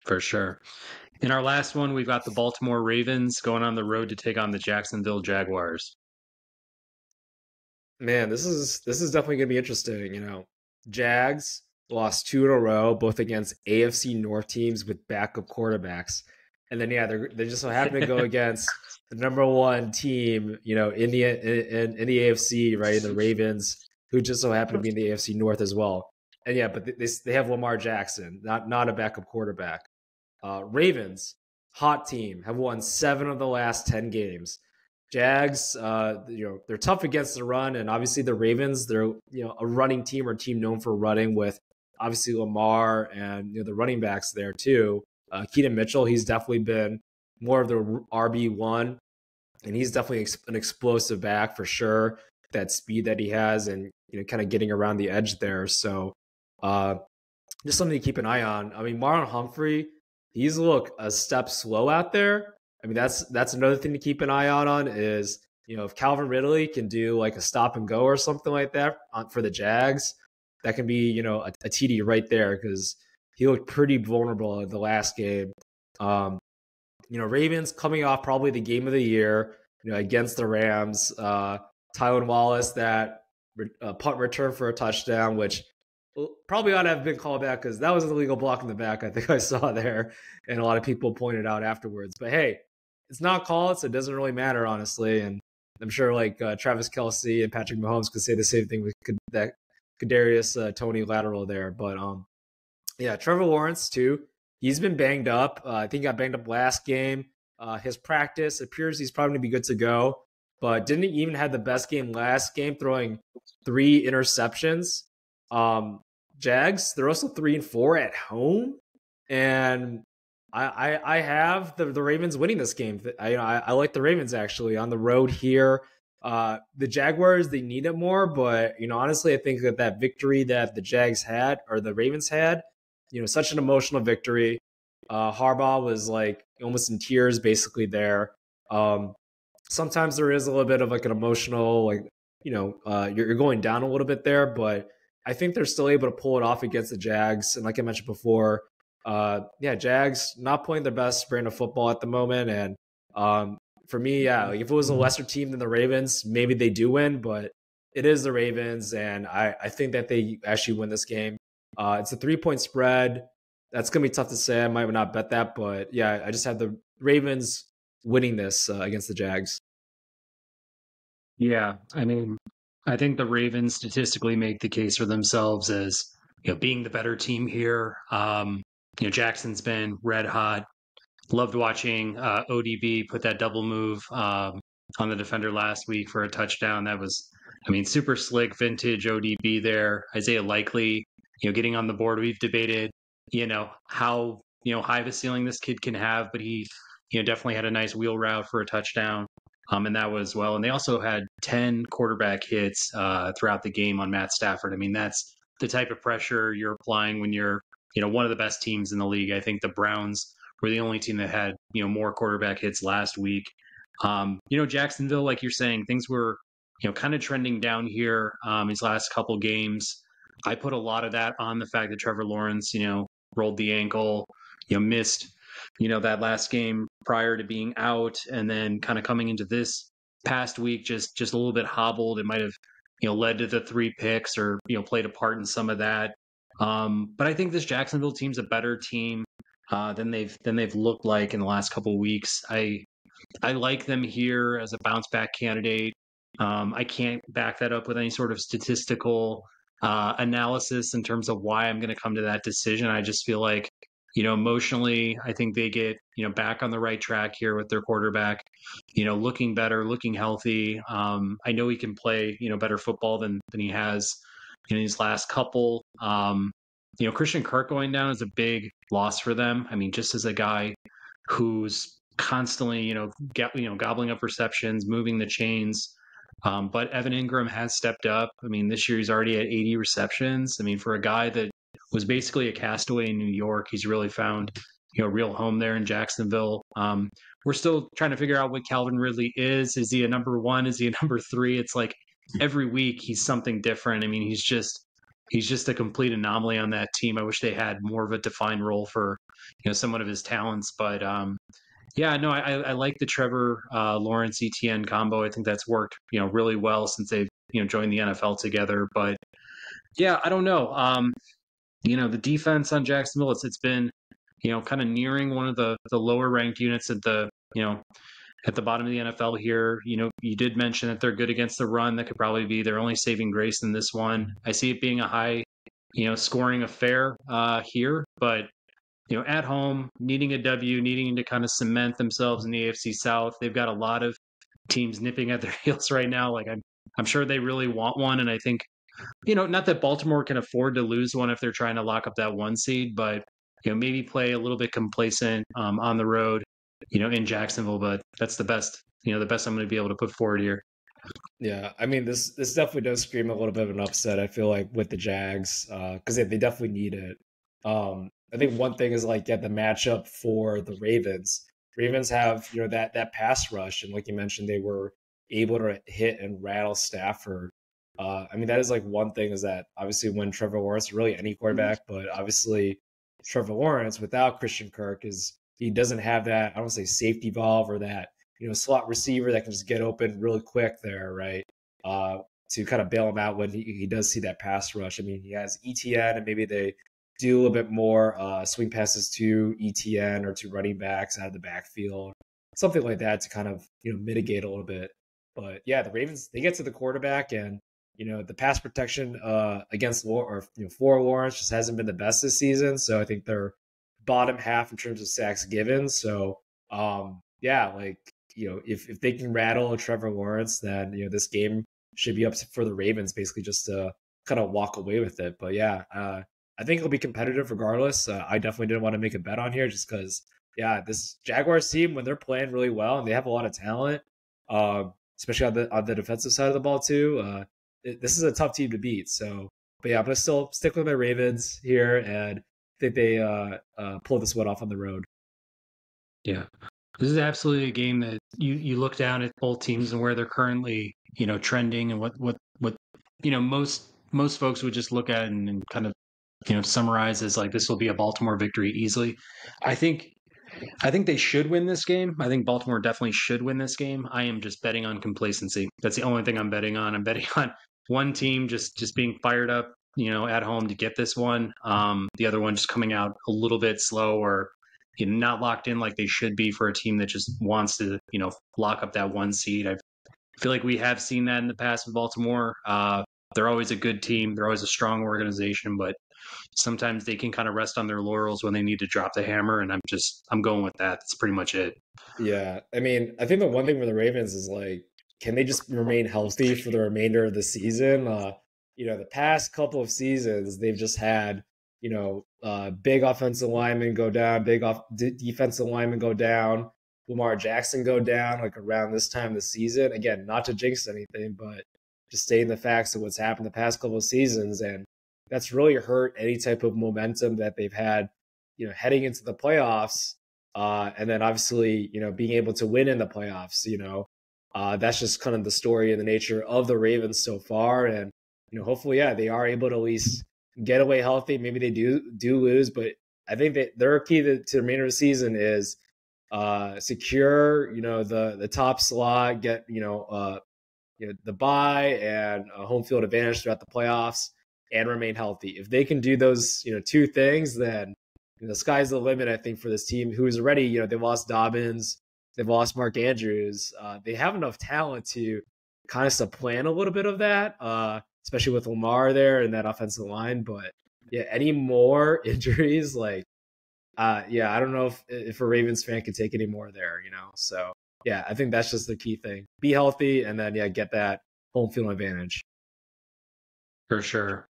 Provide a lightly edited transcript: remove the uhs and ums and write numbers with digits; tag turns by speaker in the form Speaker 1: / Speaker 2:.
Speaker 1: For sure. In our last one, we've got the Baltimore Ravens going on the road to take on the Jacksonville Jaguars.
Speaker 2: Man, this is definitely gonna be interesting. Jags lost two in a row, both against AFC North teams with backup quarterbacks, and then yeah, they just so happen to go against the number one team, in the AFC, right? The Ravens, who just so happen to be in the AFC North as well. And yeah, but they have Lamar Jackson, not a backup quarterback. Ravens, hot team, have won 7 of the last 10 games. Jags, they're tough against the run, and obviously the Ravens, they're a running team or a team known for running with obviously Lamar and the running backs there too. Keaton Mitchell, he's definitely been more of the RB1, and he's definitely an explosive back for sure. That speed that he has, and kind of getting around the edge there. So, just something to keep an eye on. I mean, Marlon Humphrey, he's a step slow out there. I mean, that's another thing to keep an eye out on is, if Calvin Ridley can do like a stop and go or something like that for the Jags, that can be, a TD right there because he looked pretty vulnerable in the last game. Ravens coming off probably the game of the year, against the Rams. Tylan Wallace, that punt return for a touchdown, which probably ought to have been called back because that was an illegal block in the back, I think I saw there, and a lot of people pointed out afterwards. But hey, it's not called, so it doesn't really matter, honestly. And I'm sure Travis Kelce and Patrick Mahomes could say the same thing with that Kadarius Toney lateral there. But yeah, Trevor Lawrence too. He's been banged up. I think he got banged up last game. His practice appears he's probably going to be good to go, but didn't even have the best game last game, throwing 3 interceptions. Jags, they're also 3-4 at home, and I have the Ravens winning this game. I like the Ravens actually on the road here. The Jaguars, they need it more, but honestly, I think that victory that the Jags had or the Ravens had, such an emotional victory. Harbaugh was almost in tears basically there. Sometimes there is a little bit of an emotional you're going down a little bit there, but I think they're still able to pull it off against the Jags. And like I mentioned before, Jags not playing their best brand of football at the moment. And for me, if it was a lesser team than the Ravens, maybe they do win, but it is the Ravens, and I think that they actually win this game. It's a 3-point spread. That's going to be tough to say. I might not bet that, but yeah, I just have the Ravens winning this against the Jags.
Speaker 1: Yeah, I mean, I think the Ravens statistically make the case for themselves as being the better team here. Jackson's been red hot. Loved watching ODB put that double move on the defender last week for a touchdown. That was, super slick, vintage ODB there. Isaiah Likely, getting on the board. We've debated, how high of a ceiling this kid can have, but he, definitely had a nice wheel route for a touchdown. And that was well. And they also had 10 quarterback hits throughout the game on Matt Stafford. I mean, that's the type of pressure you're applying when you're, one of the best teams in the league. I think the Browns were the only team that had, more quarterback hits last week. Jacksonville, like you're saying, things were, kind of trending down here these last couple games. I put a lot of that on the fact that Trevor Lawrence, rolled the ankle, missed that last game prior to being out, and then kind of coming into this past week just a little bit hobbled. It might have led to the 3 picks or played a part in some of that. But I think this Jacksonville team's a better team than they've looked like in the last couple of weeks. I like them here as a bounce back candidate. I can't back that up with any sort of statistical analysis in terms of why I'm going to come to that decision. I just feel like emotionally, I think they get, back on the right track here with their quarterback, looking better, looking healthy. I know he can play, better football than he has in these last couple. Christian Kirk going down is a big loss for them. I mean, just as a guy who's constantly, gobbling up receptions, moving the chains. But Evan Ingram has stepped up. I mean, this year he's already at 80 receptions. I mean, for a guy that was basically a castaway in New York, he's really found, a real home there in Jacksonville. We're still trying to figure out what Calvin Ridley is. Is he a number 1? Is he a number 3? It's like every week he's something different. I mean, he's just he's just a complete anomaly on that team. I wish they had more of a defined role for someone of his talents, but yeah, no, I like the Trevor Lawrence ETN combo. I think that's worked really well since they've joined the NFL together. But yeah, I don't know. The defense on Jacksonville, it's been kind of nearing one of the lower ranked units at the at the bottom of the NFL here. You did mention that they're good against the run. That could probably be their only saving grace in this one. I see it being a high scoring affair here, but at home, needing a W, needing to kind of cement themselves in the AFC South. They've got a lot of teams nipping at their heels right now. Like I'm sure they really want one, and I think not that Baltimore can afford to lose one if they're trying to lock up that one seed, but maybe play a little bit complacent on the road, in Jacksonville. But that's the best I'm going to be able to put forward here.
Speaker 2: Yeah, I mean this definitely does scream a little bit of an upset. I feel like with the Jags, because they definitely need it. I think one thing is like the matchup for the Ravens. Ravens have that pass rush, and like you mentioned, they were able to hit and rattle Stafford. I mean that is like one thing is that obviously when Trevor Lawrence, really any quarterback, but obviously Trevor Lawrence without Christian Kirk he doesn't have that, I don't say safety valve or that slot receiver that can just get open really quick there, right? To kind of bail him out when he does see that pass rush. I mean, he has ETN, and maybe they do a little bit more swing passes to ETN or to running backs out of the backfield, something like that to kind of mitigate a little bit. But yeah, the Ravens, they get to the quarterback, and the pass protection against for Lawrence just hasn't been the best this season. So I think they're bottom half in terms of sacks given. So yeah, like if they can rattle Trevor Lawrence, then this game should be up for the Ravens basically just to kind of walk away with it. But yeah, I think it'll be competitive regardless. I definitely didn't want to make a bet on here just because this Jaguars team, when they're playing really well and they have a lot of talent, especially on the defensive side of the ball too. This is a tough team to beat. So, but yeah, I'm gonna still stick with my Ravens here, and think they pull this one off on the road.
Speaker 1: Yeah. This is absolutely a game that you look down at both teams and where they're currently, trending, and what most folks would just look at and kind of summarize as like this will be a Baltimore victory easily. I think they should win this game. I think Baltimore definitely should win this game. I am just betting on complacency. That's the only thing I'm betting on. I'm betting on one team just being fired up, at home to get this one. The other one just coming out a little bit slow, or not locked in like they should be for a team that just wants to, lock up that one seed. I feel like we have seen that in the past with Baltimore. They're always a good team. They're always a strong organization, but sometimes they can kind of rest on their laurels when they need to drop the hammer. And I'm going with that. That's pretty much it.
Speaker 2: Yeah. I mean, I think the one thing for the Ravens is like, can they just remain healthy for the remainder of the season? The past couple of seasons, they've just had, big offensive linemen go down, defensive linemen go down, Lamar Jackson go down like around this time of the season. Again, not to jinx anything, but just stating the facts of what's happened the past couple of seasons. And that's really hurt any type of momentum that they've had, heading into the playoffs. And then obviously, being able to win in the playoffs, that's just kind of the story and the nature of the Ravens so far. And, hopefully, they are able to at least get away healthy. Maybe they do lose, but I think that their key to the remainder of the season is secure, the top slot, get, the bye and a home field advantage throughout the playoffs, and remain healthy. If they can do those, two things, then the sky's the limit, I think, for this team who is already, they've lost Dobbins, they've lost Mark Andrews. They have enough talent to kind of supplant a little bit of that, especially with Lamar there and that offensive line. But yeah, any more injuries, like, I don't know if a Ravens fan could take any more there, So yeah, I think that's just the key thing. Be healthy, and then get that home field advantage.
Speaker 1: For sure.